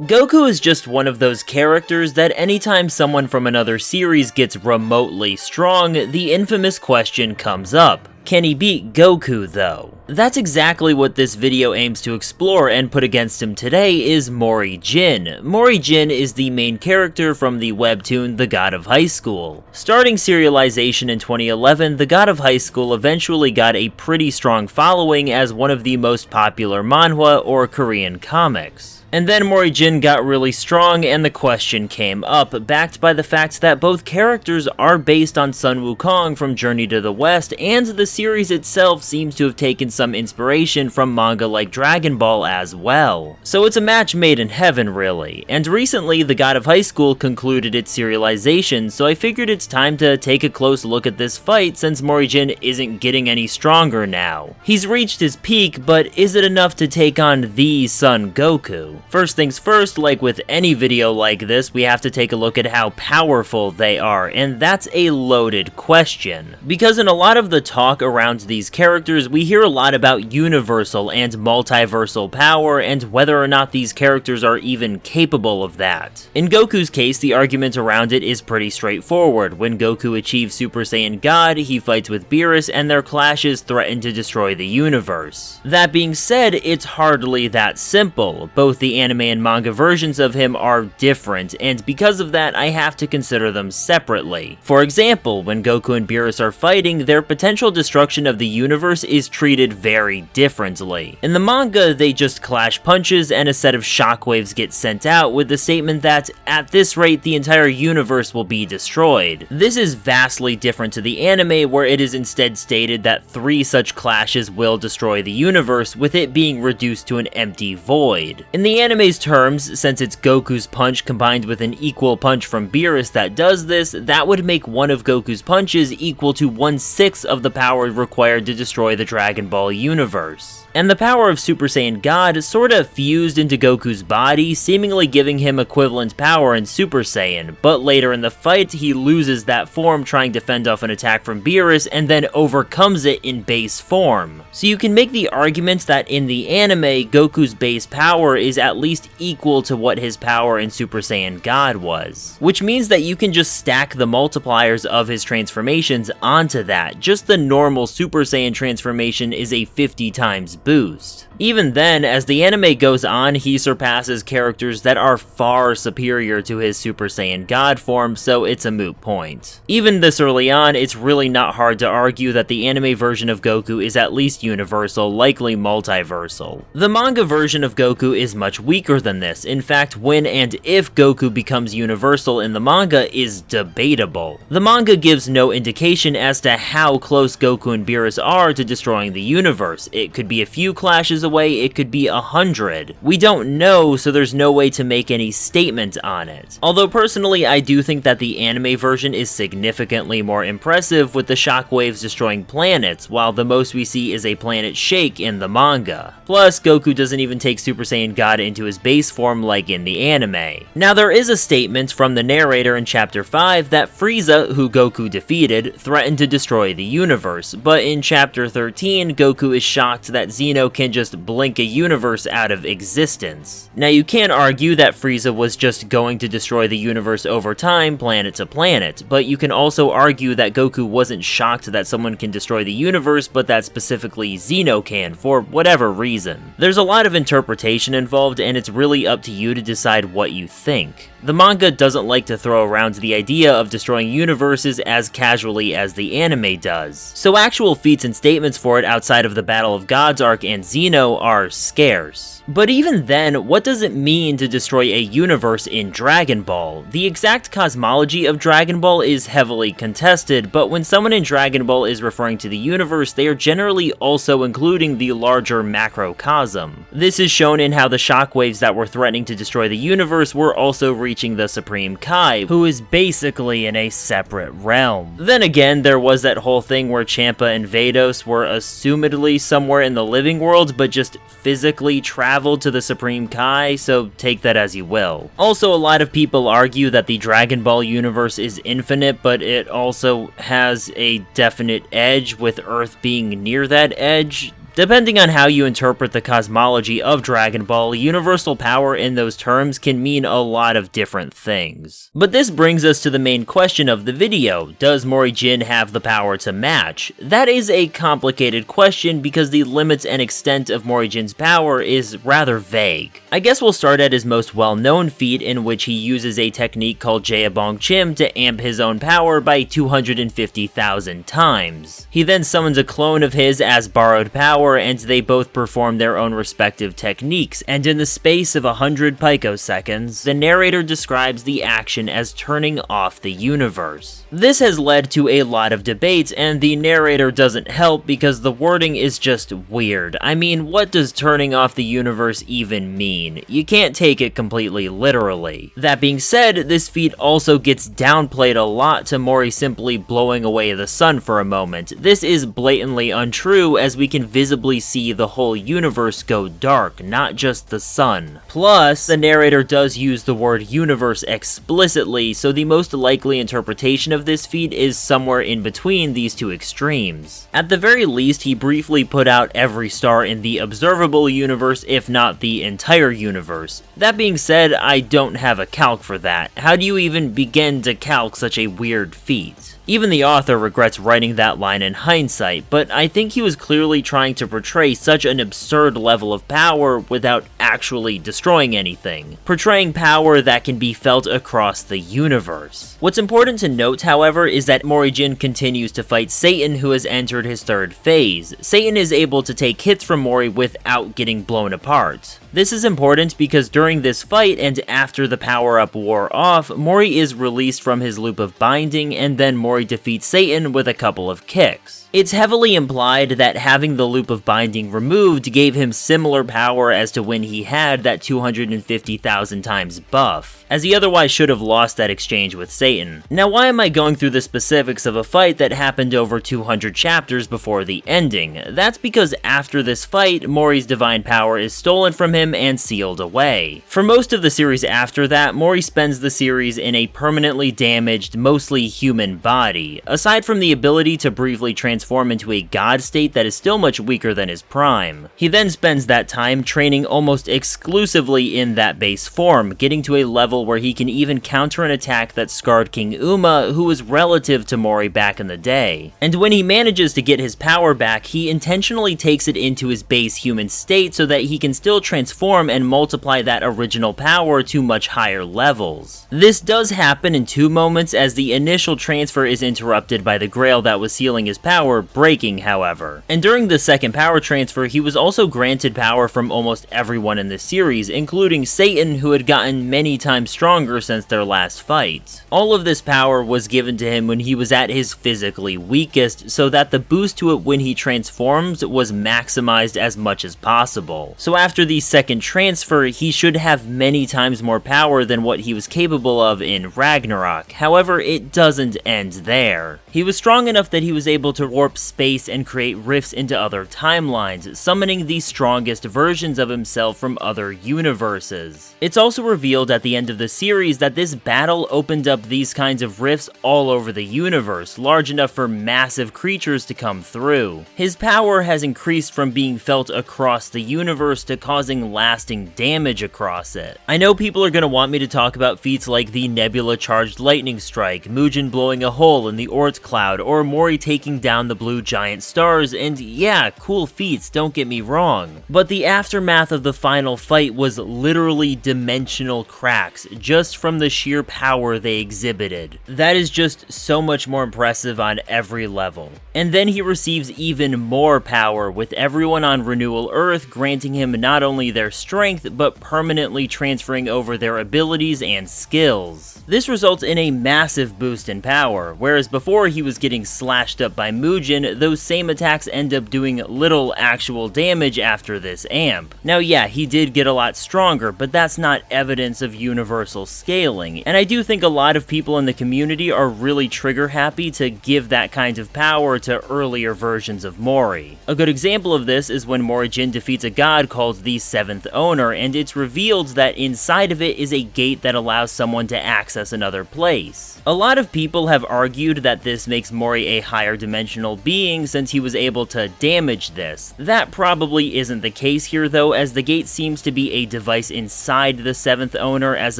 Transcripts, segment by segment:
Goku is just one of those characters that anytime someone from another series gets remotely strong, the infamous question comes up. Can he beat Goku though? That's exactly what this video aims to explore, and put against him today is Mori Jin. Mori Jin is the main character from the webtoon The God of Highschool. Starting serialization in 2011, The God of Highschool eventually got a pretty strong following as one of the most popular manhwa or Korean comics. And then Mori Jin got really strong and the question came up, backed by the fact that both characters are based on Sun Wukong from Journey to the West, and the series itself seems to have taken some inspiration from manga like Dragon Ball as well. So it's a match made in heaven, really. And recently, The God of Highschool concluded its serialization, so I figured it's time to take a close look at this fight since Mori Jin isn't getting any stronger now. He's reached his peak, but is it enough to take on the Son Goku? First things first, like with any video like this, we have to take a look at how powerful they are, and that's a loaded question. Because in a lot of the talk around these characters, we hear a lot about universal and multiversal power, and whether or not these characters are even capable of that. In Goku's case, the argument around it is pretty straightforward. When Goku achieves Super Saiyan God, he fights with Beerus, and their clashes threaten to destroy the universe. That being said, it's hardly that simple. Both the anime and manga versions of him are different, and because of that, I have to consider them separately. For example, when Goku and Beerus are fighting, their potential destruction of the universe is treated very differently. In the manga, they just clash punches and a set of shockwaves get sent out with the statement that, at this rate, the entire universe will be destroyed. This is vastly different to the anime, where it is instead stated that 3 such clashes will destroy the universe, with it being reduced to an empty void. In the anime's terms, since it's Goku's punch combined with an equal punch from Beerus that does this, that would make one of Goku's punches equal to 1/6 of the power required to destroy the Dragon Ball universe. And the power of Super Saiyan God sorta fused into Goku's body, seemingly giving him equivalent power in Super Saiyan, but later in the fight, he loses that form trying to fend off an attack from Beerus and then overcomes it in base form. So you can make the argument that in the anime, Goku's base power is at least equal to what his power in Super Saiyan God was. Which means that you can just stack the multipliers of his transformations onto that. Just the normal Super Saiyan transformation is a 50 times boost. Even then, as the anime goes on, he surpasses characters that are far superior to his Super Saiyan God form, so it's a moot point. Even this early on, it's really not hard to argue that the anime version of Goku is at least universal, likely multiversal. The manga version of Goku is much weaker than this. In fact, when and if Goku becomes universal in the manga is debatable. The manga gives no indication as to how close Goku and Beerus are to destroying the universe. It could be a few clashes away, it could be 100. We don't know, so there's no way to make any statement on it. Although personally, I do think that the anime version is significantly more impressive, with the shockwaves destroying planets, while the most we see is a planet shake in the manga. Plus, Goku doesn't even take Super Saiyan God into his base form like in the anime. Now, there is a statement from the narrator in Chapter 5 that Frieza, who Goku defeated, threatened to destroy the universe, but in Chapter 13, Goku is shocked that Zeno can just blink a universe out of existence. Now, you can argue that Frieza was just going to destroy the universe over time, planet to planet, but you can also argue that Goku wasn't shocked that someone can destroy the universe, but that specifically Zeno can, for whatever reason. There's a lot of interpretation involved, and it's really up to you to decide what you think. The manga doesn't like to throw around the idea of destroying universes as casually as the anime does, so actual feats and statements for it outside of the Battle of Gods arc and Zeno are scarce. But even then, what does it mean to destroy a universe in Dragon Ball? The exact cosmology of Dragon Ball is heavily contested, but when someone in Dragon Ball is referring to the universe, they are generally also including the larger macrocosm. This is shown in how the shockwaves that were threatening to destroy the universe were also reaching the Supreme Kai, who is basically in a separate realm. Then again, there was that whole thing where Champa and Vados were assumedly somewhere in the living world, but just physically traveled to the Supreme Kai, so take that as you will. Also, a lot of people argue that the Dragon Ball universe is infinite, but it also has a definite edge, with Earth being near that edge. Depending on how you interpret the cosmology of Dragon Ball, universal power in those terms can mean a lot of different things. But this brings us to the main question of the video: does Mori Jin have the power to match? That is a complicated question because the limits and extent of Mori Jin's power is rather vague. I guess we'll start at his most well-known feat, in which he uses a technique called Jaebong Chim to amp his own power by 250,000 times. He then summons a clone of his as borrowed power, and they both perform their own respective techniques, and in the space of 100 picoseconds, the narrator describes the action as turning off the universe. This has led to a lot of debates, and the narrator doesn't help because the wording is just weird. I mean, what does turning off the universe even mean? You can't take it completely literally. That being said, this feat also gets downplayed a lot to Mori simply blowing away the sun for a moment. This is blatantly untrue, as we can visibly see the whole universe go dark, not just the sun. Plus, the narrator does use the word universe explicitly, so the most likely interpretation of this feat is somewhere in between these two extremes. At the very least, he briefly put out every star in the observable universe, if not the entire universe. That being said, I don't have a calc for that. How do you even begin to calc such a weird feat? Even the author regrets writing that line in hindsight, but I think he was clearly trying to portray such an absurd level of power without actually destroying anything, portraying power that can be felt across the universe. What's important to note, however, is that Mori Jin continues to fight Satan, who has entered his third phase. Satan is able to take hits from Mori without getting blown apart. This is important because during this fight and after the power-up wore off, Mori is released from his loop of binding, and then Mori defeats Satan with a couple of kicks. It's heavily implied that having the loop of binding removed gave him similar power as to when he had that 250,000 times buff, as he otherwise should have lost that exchange with Satan. Now, why am I going through the specifics of a fight that happened over 200 chapters before the ending? That's because after this fight, Mori's divine power is stolen from him and sealed away. For most of the series after that, Mori spends the series in a permanently damaged, mostly human body, aside from the ability to briefly transform into a god state that is still much weaker than his prime. He then spends that time training almost exclusively in that base form, getting to a level where he can even counter an attack that scarred King Uma, who was relative to Mori back in the day. And when he manages to get his power back, he intentionally takes it into his base human state so that he can still transform and multiply that original power to much higher levels. This does happen in two moments, as the initial transfer is interrupted by the grail that was sealing his power breaking, however. And during the second power transfer, he was also granted power from almost everyone in the series, including Satan, who had gotten many times stronger since their last fight. All of this power was given to him when he was at his physically weakest, so that the boost to it when he transforms was maximized as much as possible. So after the second transfer, he should have many times more power than what he was capable of in Ragnarok. However, it doesn't end there. He was strong enough that he was able to warp space and create rifts into other timelines, summoning the strongest versions of himself from other universes. It's also revealed at the end of the series that this battle opened up these kinds of rifts all over the universe, large enough for massive creatures to come through. His power has increased from being felt across the universe to causing lasting damage across it. I know people are going to want me to talk about feats like the Nebula-charged lightning strike, Mujin blowing a hole in the Oort cloud, or Mori taking down the blue giant stars, and yeah, cool feats, don't get me wrong. But the aftermath of the final fight was literally dimensional cracks, just from the sheer power they exhibited. That is just so much more impressive on every level. And then he receives even more power, with everyone on Renewal Earth granting him not only their strength, but permanently transferring over their abilities and skills. This results in a massive boost in power, whereas before he was getting slashed up by Mujin, those same attacks end up doing little actual damage after this amp. Now yeah, he did get a lot stronger, but that's not evidence of universal scaling, and I do think a lot of people in the community are really trigger happy to give that kind of power to earlier versions of Mori. A good example of this is when Mori Jin defeats a god called the Seventh Owner, and it's revealed that inside of it is a gate that allows someone to access another place. A lot of people have argued that this makes Mori a higher dimensional being since he was able to damage reach this. That probably isn't the case here though, as the gate seems to be a device inside the 7th owner as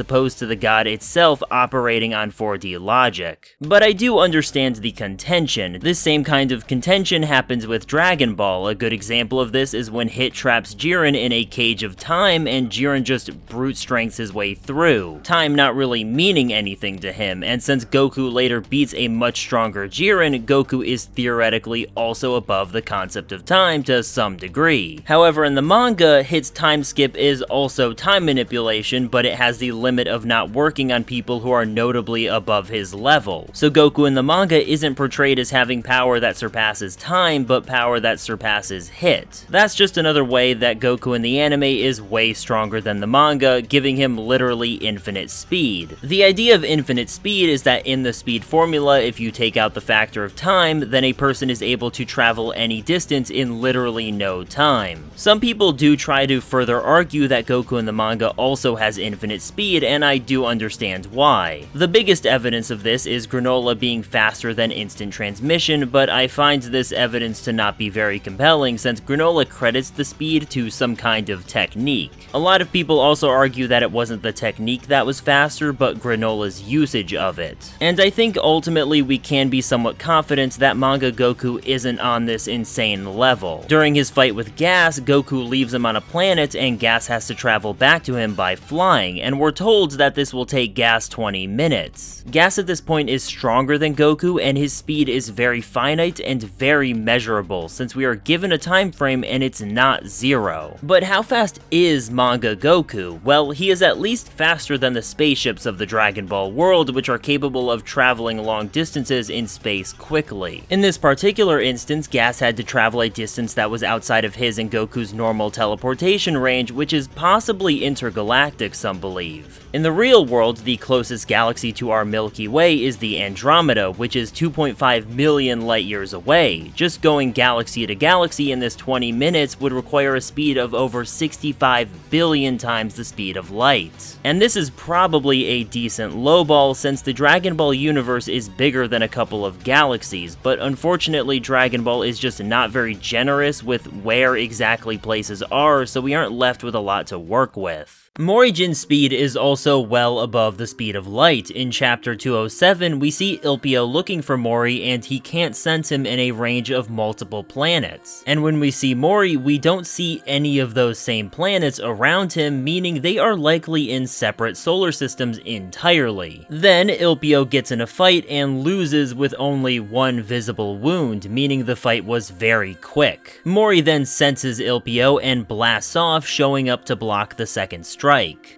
opposed to the god itself operating on 4D logic. But I do understand the contention. This same kind of contention happens with Dragon Ball. A good example of this is when Hit traps Jiren in a cage of time and Jiren just brute strengths his way through, time not really meaning anything to him, and since Goku later beats a much stronger Jiren, Goku is theoretically also above the concept of time to some degree. However, in the manga, Hit's time skip is also time manipulation, but it has the limit of not working on people who are notably above his level. So Goku in the manga isn't portrayed as having power that surpasses time, but power that surpasses Hit. That's just another way that Goku in the anime is way stronger than the manga, giving him literally infinite speed. The idea of infinite speed is that in the speed formula, if you take out the factor of time, then a person is able to travel any distance in literally no time. Some people do try to further argue that Goku in the manga also has infinite speed, and I do understand why. The biggest evidence of this is Granola being faster than instant transmission, but I find this evidence to not be very compelling since Granola credits the speed to some kind of technique. A lot of people also argue that it wasn't the technique that was faster, but Granola's usage of it. And I think ultimately we can be somewhat confident that manga Goku isn't on this insane level. During his fight with Gas, Goku leaves him on a planet and Gas has to travel back to him by flying, and we're told that this will take Gas 20 minutes. Gas at this point is stronger than Goku, and his speed is very finite and very measurable since we are given a time frame and it's not 0. But how fast is manga Goku? Well, he is at least faster than the spaceships of the Dragon Ball world, which are capable of traveling long distances in space quickly. In this particular instance, Gas had to travel a distance that was outside of his and Goku's normal teleportation range, which is possibly intergalactic, some believe. In the real world, the closest galaxy to our Milky Way is the Andromeda, which is 2.5 million light years away. Just going galaxy to galaxy in this 20 minutes would require a speed of over 65 billion times the speed of light. And this is probably a decent lowball since the Dragon Ball universe is bigger than a couple of galaxies, but unfortunately Dragon Ball is just not very generous with where exactly places are, so we aren't left with a lot to work with. Mori Jin's speed is also well above the speed of light. In chapter 207, we see Ilpio looking for Mori and he can't sense him in a range of multiple planets. And when we see Mori, we don't see any of those same planets around him, meaning they are likely in separate solar systems entirely. Then Ilpio gets in a fight and loses with only one visible wound, meaning the fight was very quick. Mori then senses Ilpio and blasts off, showing up to block the second strike.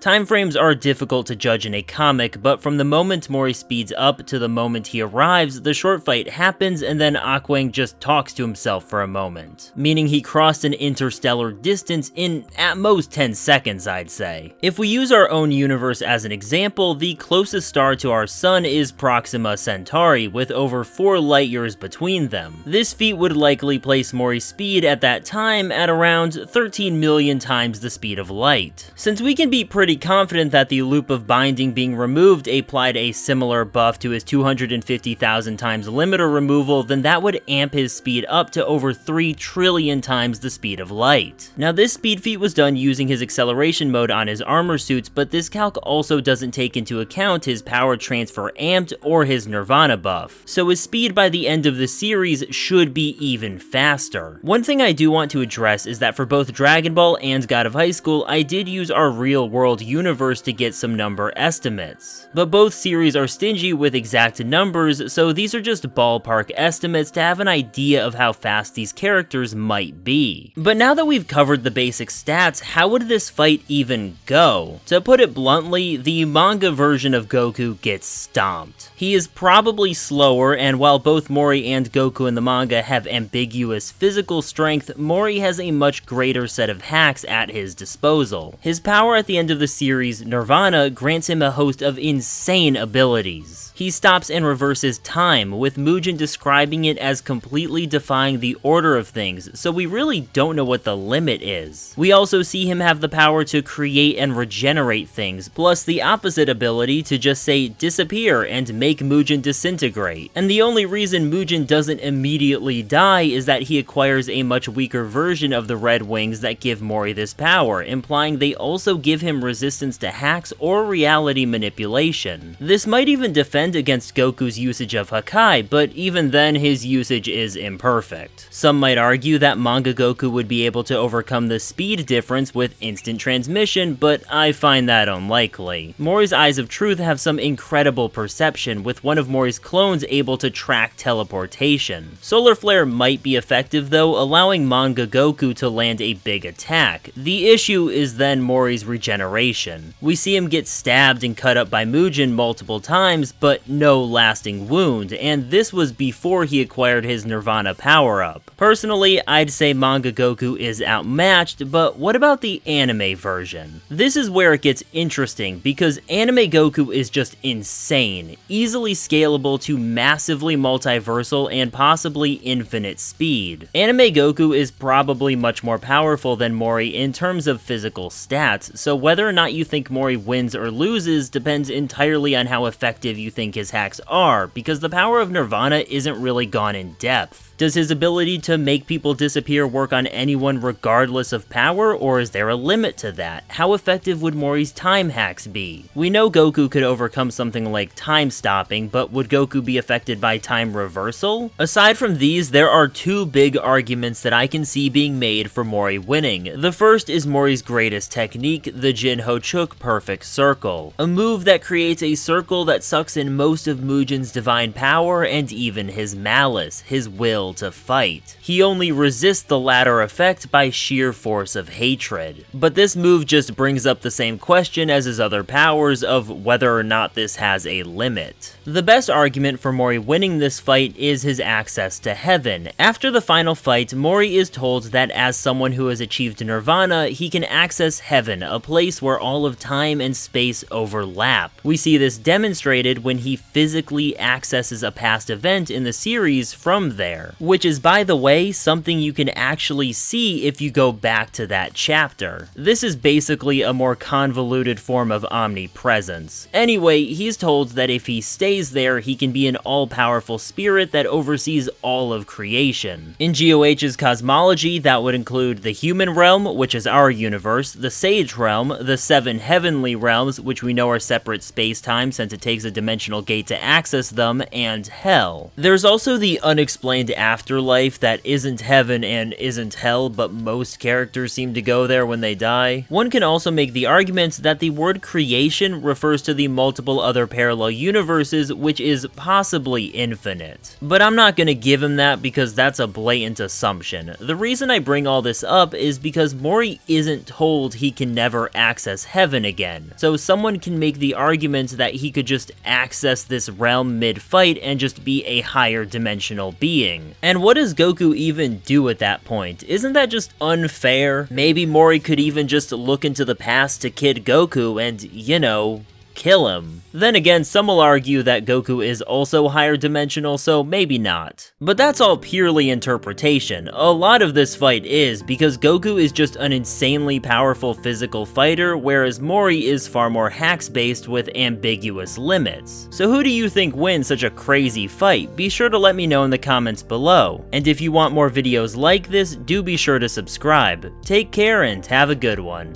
Time frames are difficult to judge in a comic, but from the moment Mori speeds up to the moment he arrives, the short fight happens and then Aquang just talks to himself for a moment, meaning he crossed an interstellar distance in at most 10 seconds, I'd say. If we use our own universe as an example, the closest star to our sun is Proxima Centauri, with over 4 light years between them. This feat would likely place Mori's speed at that time at around 13 million times the speed of light. Since we can be pretty confident that the loop of binding being removed applied a similar buff to his 250,000 times limiter removal, then that would amp his speed up to over 3 trillion times the speed of light. Now this speed feat was done using his acceleration mode on his armor suits, but this calc also doesn't take into account his power transfer amped or his Nirvana buff, so his speed by the end of the series should be even faster. One thing I do want to address is that for both Dragon Ball and God of Highschool, I did use our real-world universe to get some number estimates. But both series are stingy with exact numbers, so these are just ballpark estimates to have an idea of how fast these characters might be. But now that we've covered the basic stats, how would this fight even go? To put it bluntly, the manga version of Goku gets stomped. He is probably slower, and while both Mori and Goku in the manga have ambiguous physical strength, Mori has a much greater set of hacks at his disposal. His power at the end of the series, Nirvana, grants him a host of insane abilities. He stops and reverses time, with Mujin describing it as completely defying the order of things, so we really don't know what the limit is. We also see him have the power to create and regenerate things, plus the opposite ability to just say disappear and make Mujin disintegrate. And the only reason Mujin doesn't immediately die is that he acquires a much weaker version of the red wings that give Mori this power, implying they also give him resistance to hacks or reality manipulation. This might even defend against Goku's usage of Hakai, but even then his usage is imperfect. Some might argue that manga Goku would be able to overcome the speed difference with instant transmission, but I find that unlikely. Mori's Eyes of Truth have some incredible perception, with one of Mori's clones able to track teleportation. Solar Flare might be effective though, allowing manga Goku to land a big attack. The issue is then Mori's regeneration. We see him get stabbed and cut up by Mujin multiple times, but no lasting wound, and this was before he acquired his Nirvana power-up. Personally, I'd say manga Goku is outmatched, but what about the anime version? This is where it gets interesting, because anime Goku is just insane, easily scalable to massively multiversal and possibly infinite speed. Anime Goku is probably much more powerful than Mori in terms of physical stats, so whether or not you think Mori wins or loses depends entirely on how effective you think his hacks are, because the power of Nirvana isn't really gone in depth. Does his ability to make people disappear work on anyone regardless of power, or is there a limit to that? How effective would Mori's time hacks be? We know Goku could overcome something like time stopping, but would Goku be affected by time reversal? Aside from these, there are two big arguments that I can see being made for Mori winning. The first is Mori's greatest technique, the Jin Ho-Chuk Perfect Circle, a move that creates a circle that sucks in most of Mujin's divine power and even his malice, his will to fight. He only resists the latter effect by sheer force of hatred. But this move just brings up the same question as his other powers of whether or not this has a limit. The best argument for Mori winning this fight is his access to heaven. After the final fight, Mori is told that as someone who has achieved Nirvana, he can access heaven, a place where all of time and space overlap. We see this demonstrated when he physically accesses a past event in the series from there, which is, by the way, something you can actually see if you go back to that chapter. This is basically a more convoluted form of omnipresence. Anyway, he's told that if he stays there, he can be an all-powerful spirit that oversees all of creation. In GOH's cosmology, that would include the human realm, which is our universe, the Sage realm, the 7 heavenly realms, which we know are separate space-time since it takes a dimensional gate to access them, and hell. There's also the unexplained afterlife that isn't heaven and isn't hell, but most characters seem to go there when they die. One can also make the argument that the word creation refers to the multiple other parallel universes, which is possibly infinite. But I'm not gonna give him that because that's a blatant assumption. The reason I bring all this up is because Mori isn't told he can never access heaven again. So someone can make the argument that he could just access this realm mid-fight and just be a higher dimensional being. And what does Goku even do at that point? Isn't that just unfair? Maybe Mori could even just look into the past to Kid Goku and, you know, kill him. Then again, some will argue that Goku is also higher dimensional, so maybe not. But that's all purely interpretation. A lot of this fight is, because Goku is just an insanely powerful physical fighter, whereas Mori is far more hacks-based with ambiguous limits. So who do you think wins such a crazy fight? Be sure to let me know in the comments below. And if you want more videos like this, do be sure to subscribe. Take care and have a good one.